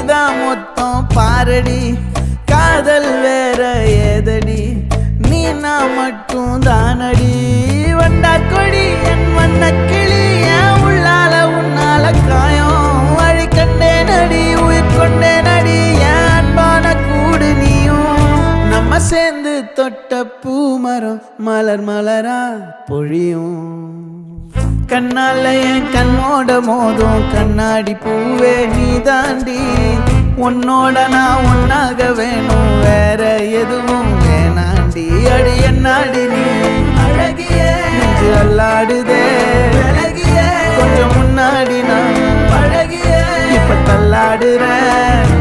நீதான் மொத்தம் பாரடி காதல் வேற ஏதடி நீ நான் மட்டும் தானடி வண்டா கொடி என் வண்ண கிளி என் உள்ளால உன்னால காயம் வழி கண்டே நடி உயிர் கொண்டே நடி என் அன்பான கூடு நீயும் நம்ம சேர்ந்து தொட்ட பூமரம் மலர் மலரா பொழியும் கண்ணால என் கண்ணோட மோதும் கண்ணாடி பூவே நீ தாண்டி உன்னோட நான் ஒன்னாக வேணும் வேற எதுவும் வேணாண்டி அடி என்னாடி நீ அழகிய நெஞ்சு அல்லாடுதே அழகிய கொஞ்சம் முன்னாடி நான் அழகிய இப்ப தள்ளாடுறேன்